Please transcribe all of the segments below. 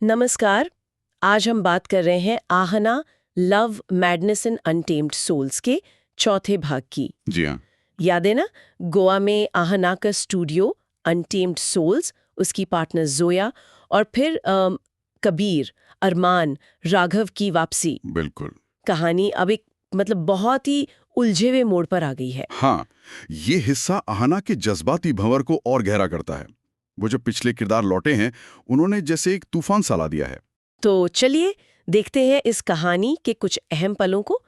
नमस्कार। आज हम बात कर रहे हैं Aahna love madness in untamed souls के चौथे भाग की। जी हाँ। याद है ना, गोवा में आहना का स्टूडियो, अनटेम्ड सोल्स, उसकी पार्टनर जोया और फिर कबीर, अरमान, राघव की वापसी। बिल्कुल। कहानी अब एक बहुत ही उलझे हुए मोड़ पर आ गई है। हाँ, ये हिस्सा आहना के जज्बाती भंवर को और गहरा करता है। वो जो पिछले किरदार लौटे हैं, उन्होंने जैसे एक तूफान सा ला दिया है। तो चलिए देखते हैं इस कहानी के कुछ अहम पलों को,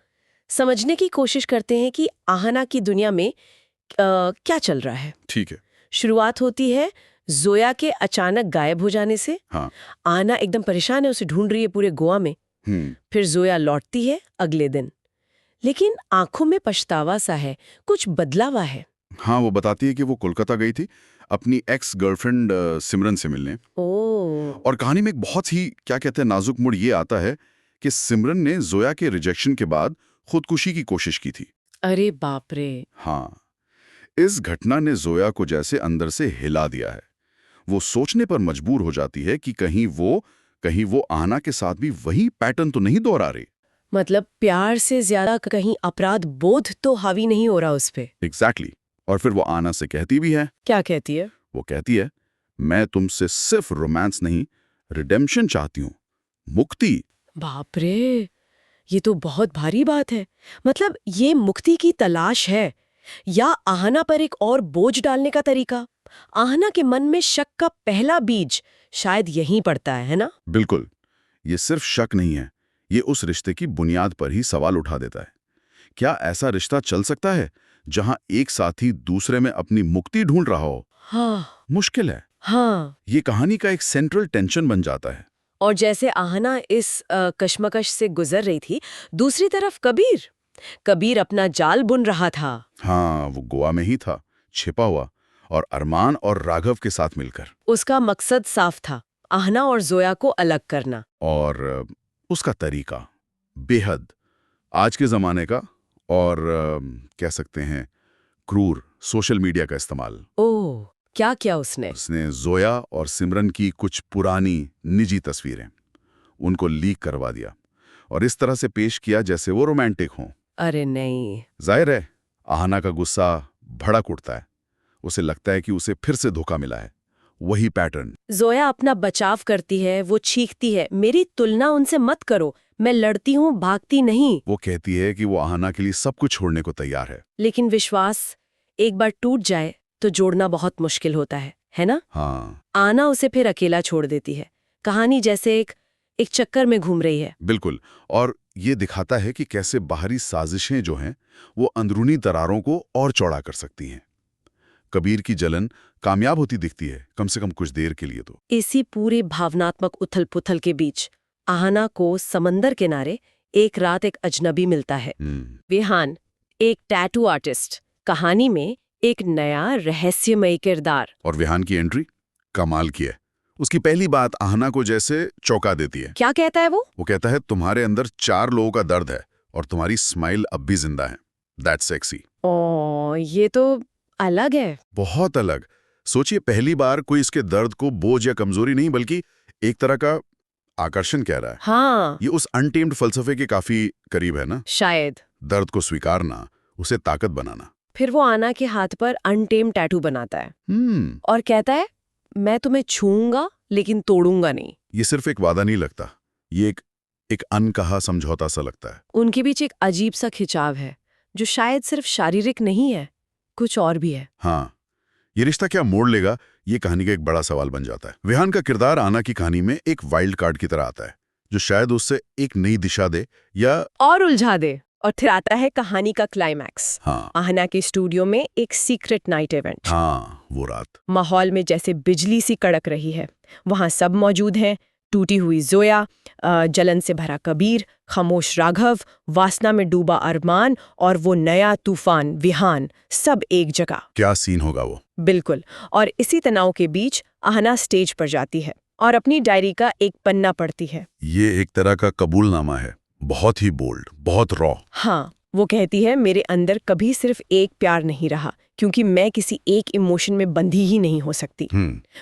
समझने की कोशिश करते हैं कि आहना की दुनिया में क्या चल रहा है। ठीक है। शुरुआत होती है जोया के अचानक गायब हो जाने से। हाँ। आहना एकदम परेशान है, उसे ढूंढ रही है पूरे गोवा में। फिर जोया लौटती है अगले दिन, लेकिन आंखों में पछतावा सा है, कुछ बदला हुआ है। हाँ, वो बताती है कि वो कोलकाता गई थी अपनी एक्स गर्लफ्रेंड सिमरन से मिलने। ओह। और कहानी में एक बहुत ही क्या कहते हैं नाजुक मोड़ ये आता है कि सिमरन ने जोया के रिजेक्शन के बाद खुदकुशी की कोशिश की थी। अरे बाप रे। हाँ, इस घटना ने जोया को जैसे अंदर से हिला दिया है। वो सोचने पर मजबूर हो जाती है कि कहीं वो आहना के साथ भी वही पैटर्न तो नहीं दोहरा रही। मतलब प्यार से ज्यादा कहीं अपराध बोध तो हावी नहीं हो रहा उस पे। एग्जैक्टली। और फिर वो आहना से कहती भी है। क्या कहती है? वो कहती है, मैं तुमसे सिर्फ रोमांस नहीं, रिडेम्पशन चाहती हूँ, मुक्ति। बाप रे, ये तो बहुत भारी बात है। मतलब ये मुक्ति की तलाश है या आहना पर एक और बोझ डालने का तरीका? आहना के मन में शक का पहला बीज शायद यहीं पड़ता है ना? बिल्कुल। ये सिर्फ शक नहीं है, ये उस रिश्ते की बुनियाद पर ही सवाल उठा देता है। क्या ऐसा रिश्ता चल सकता है जहां एक साथी दूसरे में अपनी मुक्ति ढूंढ रहा हो? हाँ। मुश्किल है। हाँ। ये कहानी का एक सेंट्रल टेंशन बन जाता है। और जैसे आहना इस कश्मकश से गुजर रही थी, दूसरी तरफ कबीर अपना जाल बुन रहा था। हाँ, वो गोवा में ही था, छिपा हुआ, और अरमान और राघव के साथ मिलकर। उसका मकसद साफ था, आहना और जोया को अलग करना। और उसका तरीका बेहद आज के ज़माने का और कह सकते हैं क्रूर सोशल मीडिया का इस्तेमाल। ओह, क्या क्या उसने? उसने जोया और सिमरन की कुछ पुरानी निजी तस्वीरें उनको लीक करवा दिया और इस तरह से पेश किया जैसे वो रोमांटिक हों। अरे नहीं। जाहिर है, आहना का गुस्सा भड़क उठता है। उसे लगता है कि उसे फिर से धोखा मिला है, वही पैटर्न। जोया अपना बचाव करती है, वो चीखती है, मेरी तुलना उनसे मत करो, मैं लड़ती हूँ, भागती नहीं। वो कहती है कि वो आहना के लिए सब कुछ छोड़ने को तैयार है। लेकिन विश्वास एक बार टूट जाए तो जोड़ना बहुत मुश्किल होता है ना? हाँ, आना उसे फिर अकेला छोड़ देती है। कहानी जैसे एक चक्कर में घूम रही है। बिल्कुल। और ये दिखाता है कि कैसे बाहरी साजिशें जो हैं वो अंदरूनी दरारों को और चौड़ा कर सकती हैं। कबीर की जलन कामयाब होती दिखती है, कम से कम कुछ देर के लिए तो। इसी पूरे भावनात्मक उथल-पुथल के बीच आहना को समंदर किनारे एक रात एक अजनबी मिलता है। विहान, एक टैटू आर्टिस्ट, कहानी में एक नया रहस्यमयी किरदार। और विहान की एंट्री कमाल की है। उसकी पहली बात आहना को जैसे चौंका देती है। क्या कहता है वो? वो कहता है, तुम्हारे अंदर 4 लोगों का दर्द है और तुम्हारी स्माइल अब भी जिंदा है। That's sexy. ओह, ये तो अलग है। बहुत अलग। सोचिए, पहली बार कोई इसके दर्द को बोझ या कमजोरी नहीं बल्कि एक तरह का आकर्षण कह रहा है। हाँ। ये उस अनटेम्ड फलसफे के काफी करीब है ना। शायद। दर्द को स्वीकारना, उसे ताकत बनाना। फिर वो आना के हाथ पर अनटेम टैटू बनाता है और कहता है, मैं तुम्हें छूऊंगा लेकिन तोड़ूंगा नहीं। ये सिर्फ एक वादा नहीं लगता, ये एक अनकहा समझौता सा लगता है। उनके बीच एक अजीब सा खिंचाव है जो शायद सिर्फ शारीरिक नहीं है, कुछ और भी है। हाँ, ये रिश्ता क्या मोड़ लेगा, ये कहानी का एक बड़ा सवाल बन जाता है। विहान का किरदार आना की कहानी में एक वाइल्ड कार्ड की तरह आता है जो शायद उससे एक नई दिशा दे या और उलझा दे। और फिर आता है कहानी का क्लाइमैक्स। हाँ, आहना के स्टूडियो में एक सीक्रेट नाइट इवेंट। हाँ, वो रात माहौल में जैसे बिजली सी कड़क रही है। वहां सब मौजूद हैं, टूटी हुई जोया, जलन से भरा कबीर, खामोश राघव, वासना में डूबा अरमान और वो नया तूफान विहान, सब एक जगह। क्या सीन होगा वो। बिल्कुल। और इसी तनाव के बीच आहना स्टेज पर जाती है और अपनी डायरी का एक पन्ना पढ़ती है। ये एक तरह का कबूलनामा है, बहुत ही बोल्ड, बहुत रॉ। हाँ, वो कहती है, मेरे अंदर कभी सिर्फ एक प्यार नहीं रहा, क्योंकि मैं किसी एक इमोशन में बंधी ही नहीं हो सकती।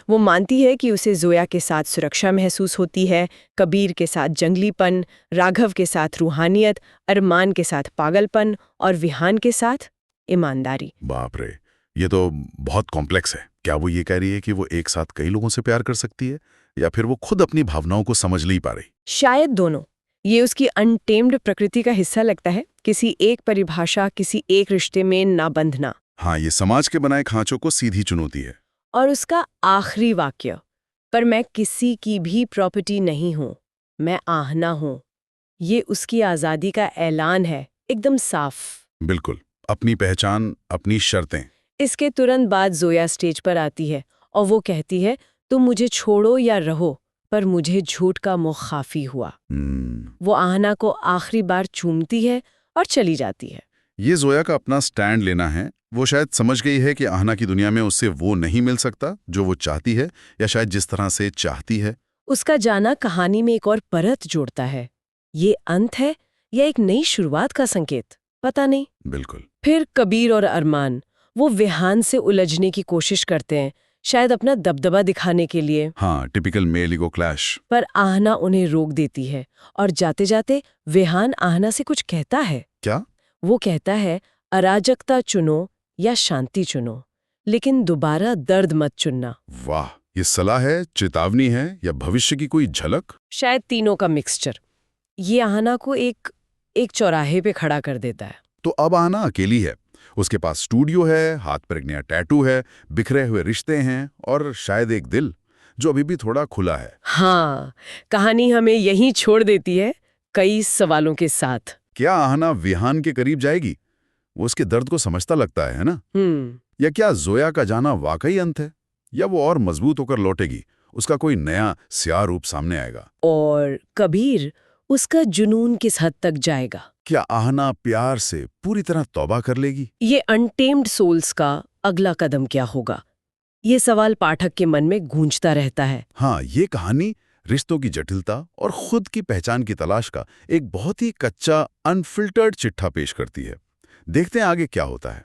वो मानती है कि उसे जोया के साथ सुरक्षा महसूस होती है, कबीर के साथ जंगलीपन, राघव के साथ रूहानियत, अरमान के साथ पागलपन और विहान के साथ ईमानदारी। बाप रे, ये तो बहुत कॉम्प्लेक्स है। क्या वो ये कह रही है कि वो एक साथ कई लोगों से प्यार कर सकती है, या फिर वो खुद अपनी भावनाओं को समझ नहीं पा रही? शायद दोनों। ये उसकी अनटेम्ड प्रकृति का हिस्सा लगता है, किसी एक परिभाषा, किसी एक रिश्ते में ना बंधना। हाँ, ये समाज के बनाए खांचों को सीधी चुनौती है। और उसका आखिरी वाक्य, पर मैं किसी की भी प्रॉपर्टी नहीं हूं, मैं आहना हूं, ये उसकी आजादी का ऐलान है, एकदम साफ। बिल्कुल, अपनी पहचान, अपनी शर्तें। इसके तुरंत बाद जोया स्टेज पर आती है और वो कहती है, तुम मुझे छोड़ो या रहो, पर मुझे झूठ का मुखाफी हुआ। वो आहना को आखिरी बार चूमती है और चली जाती है। ये जोया का अपना स्टैंड लेना है। वो शायद समझ गई है कि आहना की दुनिया में उससे वो नहीं मिल सकता जो वो चाहती है, या शायद जिस तरह से चाहती है। उसका जाना कहानी में एक और परत जोड़ता है। ये अंत है या एक नई शुरुआत का संकेत, पता नहीं। बिल्कुल। फिर कबीर और अरमान, वो विहान से उलझने की कोशिश करते हैं, शायद अपना दबदबा दिखाने के लिए। हाँ, टिपिकल मेल ईगो क्लैश। पर आहना उन्हें रोक देती है और जाते जाते विहान आहना से कुछ कहता है। क्या? वो कहता है, अराजकता चुनो या शांति चुनो, लेकिन दोबारा दर्द मत चुनना। वाह, ये सलाह है, चेतावनी है, या भविष्य की कोई झलक? शायद तीनों का मिक्सचर। ये आहना को एक चौराहे पे खड़ा कर देता है। तो अब आहना अकेली है। उसके पास स्टूडियो है, हाथ पर एक नया टैटू है, बिखरे हुए रिश्ते हैं, और शायद एक दिल जो अभी भी थोड़ा खुला है। हाँ, कहानी हमें यहीं छोड़ देती है, कई सवालों के साथ। क्या आहना विहान के करीब जाएगी? वो उसके दर्द को समझता लगता है ना? या क्या जोया का जाना वाकई अंत है, या वो और मजबूत होकर लौटेगी, उसका कोई नया स्याह रूप सामने आएगा? और कबीर, उसका जुनून किस हद तक जाएगा? क्या आहना प्यार से पूरी तरह तौबा कर लेगी? ये अनटेम्ड सोल्स का अगला कदम क्या होगा? ये सवाल पाठक के मन में गूंजता रहता है। हाँ, ये कहानी रिश्तों की जटिलता और खुद की पहचान की तलाश का एक बहुत ही कच्चा, अनफिल्टर्ड चिट्ठा पेश करती है। देखते हैं आगे क्या होता है।